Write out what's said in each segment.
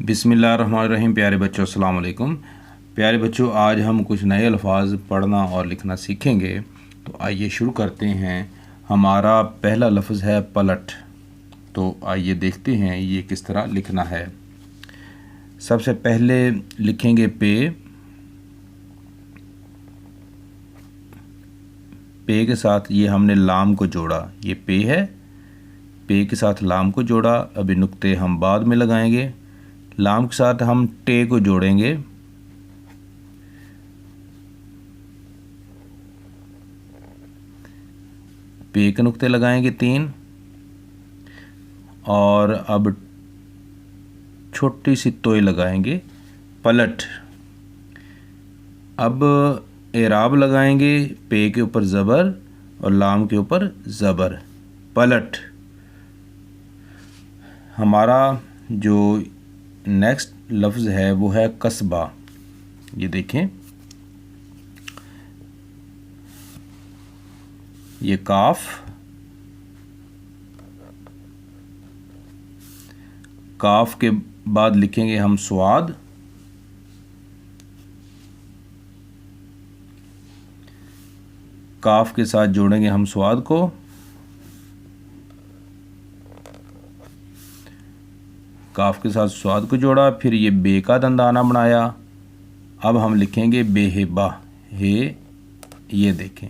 बिस्मिल्लाहिर्रहमानिर्रहीम। प्यारे बच्चों, अस्सलाम वालेकुम। प्यारे बच्चों, आज हम कुछ नए अल्फाज पढ़ना और लिखना सीखेंगे। तो आइए शुरू करते हैं। हमारा पहला लफ्ज़ है पलट। तो आइए देखते हैं ये किस तरह लिखना है। सबसे पहले लिखेंगे पे। पे के साथ ये हमने लाम को जोड़ा, ये पे है। पे के साथ लाम को जोड़ा। अभी नुक्ते हम बाद में लगाएंगे। लाम के साथ हम टे को जोड़ेंगे। पे के नुक्ते लगाएंगे 3। और अब छोटी सी तोय लगाएंगे, पलट। अब एराब लगाएंगे, पे के ऊपर ज़बर और लाम के ऊपर ज़बर, पलट। हमारा जो नेक्स्ट लफ्ज़ है वो है कस्बा। ये देखें, ये काफ, काफ के बाद लिखेंगे हम स्वाद। काफ के साथ जोड़ेंगे हम स्वाद को। काफ के साथ स्वाद को जोड़ा, फिर ये बे का दंदाना बनाया। अब हम लिखेंगे बेहिबा, हे। ये देखें,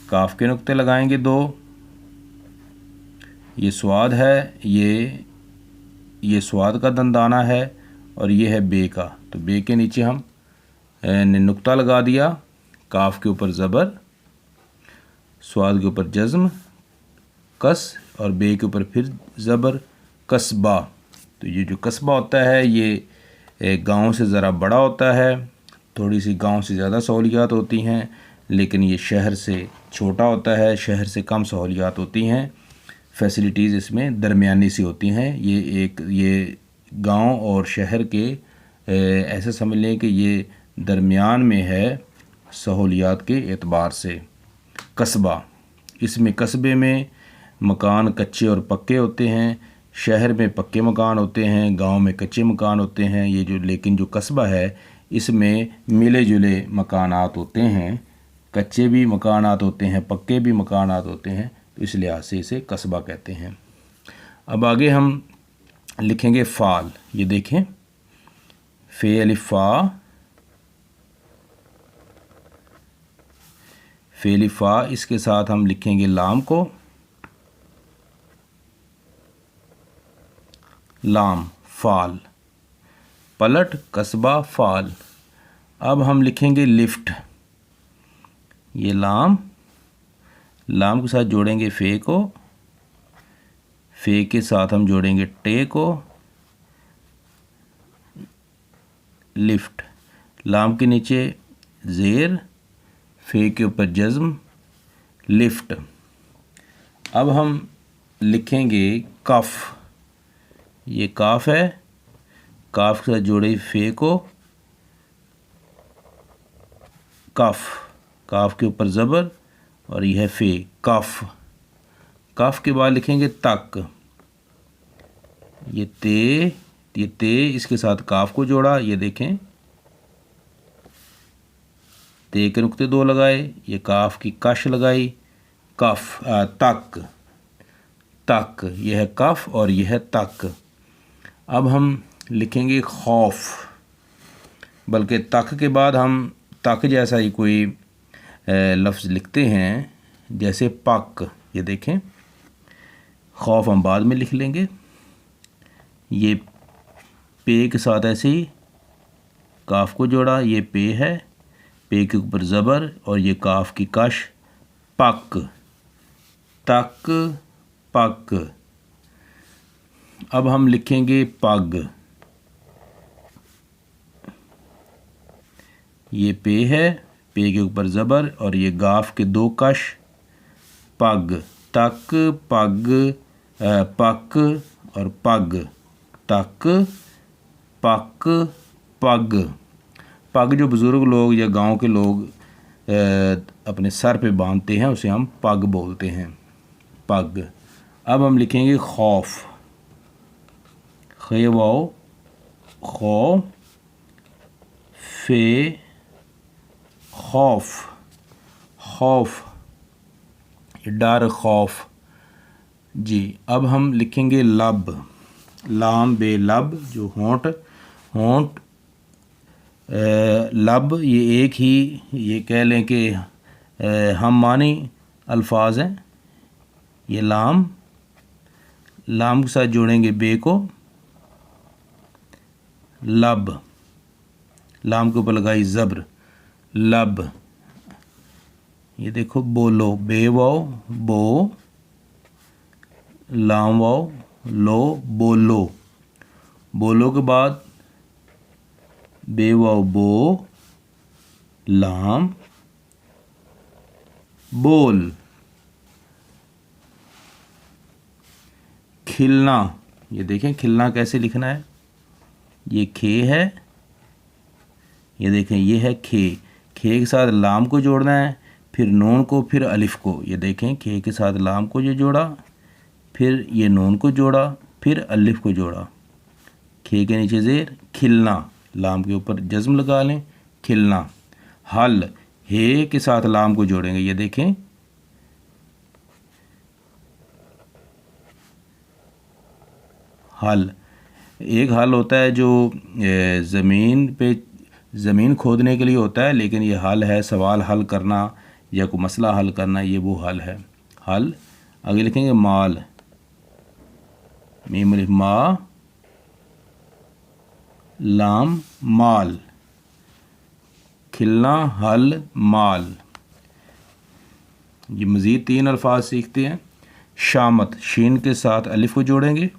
काफ के नुक्ते लगाएंगे 2। ये स्वाद है, ये स्वाद का दंदाना है, और ये है बे का। तो बे के नीचे हम ने नुक्ता लगा दिया। काफ के ऊपर ज़बर, स्वाद के ऊपर जज़्म, कस, और बे के ऊपर फिर ज़बर, कस्बा। तो ये जो कस्बा होता है ये गांव से ज़रा बड़ा होता है। थोड़ी सी गांव से ज़्यादा सहूलियात होती हैं, लेकिन ये शहर से छोटा होता है, शहर से कम सहूलियात होती हैं। फैसिलिटीज़ इसमें दरमियानी सी होती हैं। ये गांव और शहर के ऐसे समझ लें कि ये दरमियान में है सहूलियात के एतबार से। कस्बा, इसमें कस्बे में मकान कच्चे और पक्के होते हैं। शहर में पक्के मकान होते हैं, गांव में कच्चे मकान होते हैं। लेकिन जो कस्बा है इसमें मिले जुले मकानात होते हैं। कच्चे भी मकानात होते हैं, पक्के भी मकानात होते हैं। तो इस लिहाज से इसे कस्बा कहते हैं। अब आगे हम लिखेंगे फ़ाल। ये देखें, फ़े अलिफ़ फ़ा, फ़े अलिफ़ फ़ा। इसके साथ हम लिखेंगे लाम को, लाम, फ़ाल, पलट, कस्बा, फ़ाल। अब हम लिखेंगे लिफ्ट। ये लाम, लाम के साथ जोड़ेंगे फ़े को, फ़े के साथ हम जोड़ेंगे टे को, लिफ्ट। लाम के नीचे ज़ेर, फ़े के ऊपर जज़्म, लिफ्ट। अब हम लिखेंगे कफ़। ये काफ है, काफ के साथ जोड़े फ़े को, कफ़, काफ के ऊपर ज़बर, और यह है फ़े, कफ़। कफ़ के बाद लिखेंगे तक। ये ते, इसके साथ काफ को जोड़ा। ये देखें, ते के नुक्ते 2 लगाए, ये काफ की कश लगाई, कफ़, तक, तक। यह है कफ़ और यह है तक। अब हम लिखेंगे खौफ, बल्कि तक के बाद हम तक जैसा ही कोई लफ्ज़ लिखते हैं, जैसे पक। ये देखें, खौफ हम बाद में लिख लेंगे। ये पे के साथ ऐसे ही काफ को जोड़ा, ये पे है, पे के ऊपर ज़बर, और ये काफ की कश, पक, तक, पक। अब हम लिखेंगे पग। ये पे है, पे के ऊपर ज़बर, और ये गाफ के 2 कश, पग, तक, पग, पक और पग, तक, पक, पग। पग जो बुज़ुर्ग लोग या गांव के लोग अपने सर पे बांधते हैं, उसे हम पग बोलते हैं, पग। अब हम लिखेंगे खौफ, खे वाओ खौ, फे, खौफ, खौफ, डर, खौफ जी। अब हम लिखेंगे लब, लाम बे लब, जो होंठ, होंठ लब, ये एक ही, ये कह लें कि हम मानी अल्फाज हैं। ये लाम, लाम के साथ जोड़ेंगे बे को, लब, लाम के ऊपर लगाई ज़ब्र, लब। ये देखो बोलो, बे वाओ बो, लाम वाओ लो, बोलो। बोलो के बाद बे वाओ बो, लाम, बोल। खिलना, ये देखें खिलना कैसे लिखना है। ये खे है, ये देखें ये है खे, खे के साथ लाम को जोड़ना है, फिर नून को, फिर अलिफ को। ये देखें खे के साथ लाम को जो जोड़ा, फिर ये नून को जोड़ा, फिर अलिफ को जोड़ा, खे के नीचे ज़ेर, खिलना, लाम के ऊपर जज़्म लगा लें, खिलना। हल, हे के साथ लाम को जोड़ेंगे। ये देखें हल, एक हल होता है जो ज़मीन पे, ज़मीन खोदने के लिए होता है, लेकिन ये हल है सवाल हल करना या कोई मसला हल करना, ये वो हल है, हल। आगे लिखेंगे माल, मीम अलिफ मा, लाम, माल। खिलना, हल, माल। ये मज़ीद 3 अल्फाज सीखते हैं। शामत, शीन के साथ अलिफ को जोड़ेंगे।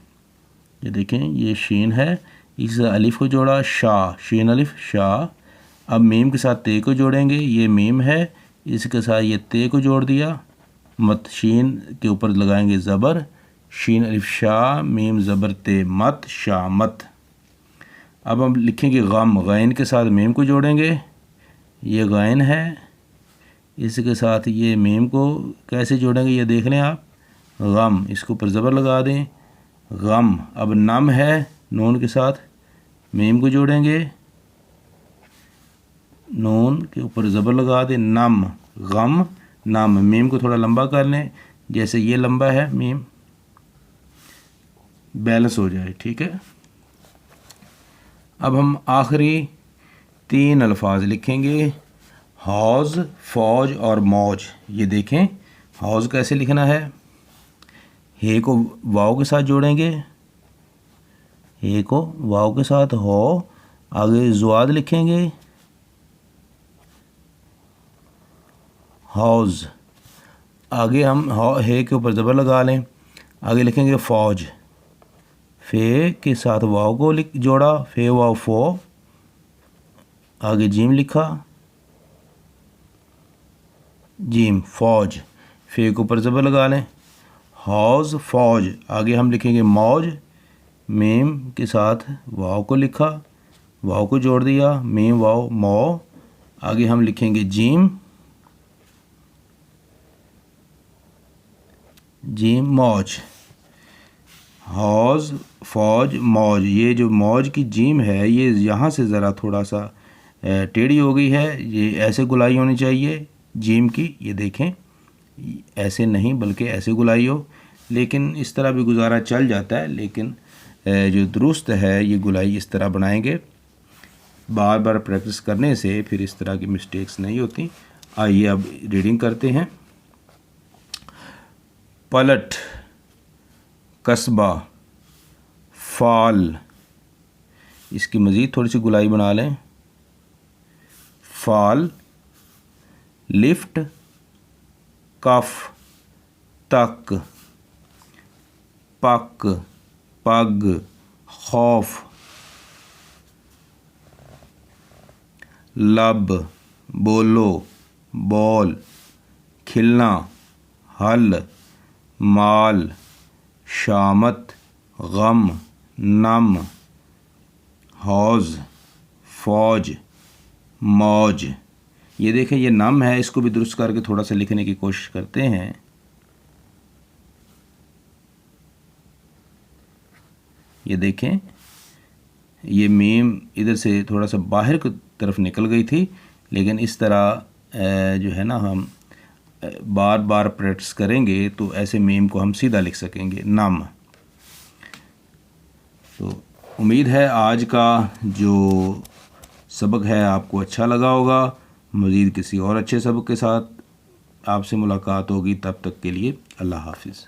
ये देखें ये शीन है, इस अलिफ को जोड़ा, शाह, शीन अलिफ शाह। अब मीम के साथ ते को जोड़ेंगे। ये मीम है, इसके साथ ये ते को जोड़ दिया। मत, शीन के ऊपर लगाएंगे ज़बर, शीन अलिफ शाह, मीम ज़बर ते, मत, शामत। अब हम लिखेंगे गम, गैन के साथ मीम को जोड़ेंगे। ये गैन है, इसके साथ ये मीम को कैसे जोड़ेंगे ये देख लें आप। गम, इसके ऊपर ज़बर लगा दें, गम। अब नम है, नून के साथ मीम को जोड़ेंगे, नून के ऊपर ज़बर लगा दें, नम, गम, नम। मीम को थोड़ा लंबा कर लें, जैसे ये लंबा है मीम, बैलेंस हो जाए, ठीक है। अब हम आखिरी 3 अल्फाज लिखेंगे, हौज़, फ़ौज और मौज। ये देखें हौज़ कैसे लिखना है। हे को वाव के साथ जोड़ेंगे, हे को वाव के साथ हो, आगे ज़ुआद लिखेंगे, हौज़। आगे हम हे के ऊपर ज़बर लगा लें, आगे लिखेंगे फ़ौज, फ़े के साथ वाव को जोड़ा, फ़े वाव फ़ो, आगे जीम लिखा, जीम, फ़ौज। फ़े के ऊपर ज़बर लगा लें, हौज़, फ़ौज। आगे हम लिखेंगे मौज, मीम के साथ वाव को लिखा, वाव को जोड़ दिया, मीम वाव मौ। आगे हम लिखेंगे जीम, जीम, मौज। हौज़, फ़ौज, मौज। ये जो मौज की जीम है ये यहाँ से ज़रा थोड़ा सा टेढ़ी हो गई है, ये ऐसे गुलाई होनी चाहिए जीम की। ये देखें ऐसे नहीं बल्कि ऐसे गुलाई हो, लेकिन इस तरह भी गुजारा चल जाता है, लेकिन जो दुरुस्त है ये गुलाई इस तरह बनाएंगे। बार बार प्रैक्टिस करने से फिर इस तरह की मिस्टेक्स नहीं होती। आइए अब रीडिंग करते हैं। पलट, कस्बा, फाल, इसकी मज़ीद थोड़ी सी गुलाई बना लें, फाल, लिफ्ट, कफ, तक, पक, पग, खौफ, लब, बोलो, बॉल, खिलना, हल, माल, शामत, गम, नम, हौज़, फ़ौज, मौज। ये देखें ये नम है, इसको भी दुरुस्त करके थोड़ा सा लिखने की कोशिश करते हैं। ये देखें ये मीम इधर से थोड़ा सा बाहर की तरफ निकल गई थी, लेकिन इस तरह जो है ना हम बार बार प्रैक्टिस करेंगे तो ऐसे मीम को हम सीधा लिख सकेंगे, नम। तो उम्मीद है आज का जो सबक है आपको अच्छा लगा होगा। मज़ीद किसी और अच्छे सबक के साथ आपसे मुलाकात होगी, तब तक के लिए अल्लाह हाफिज़।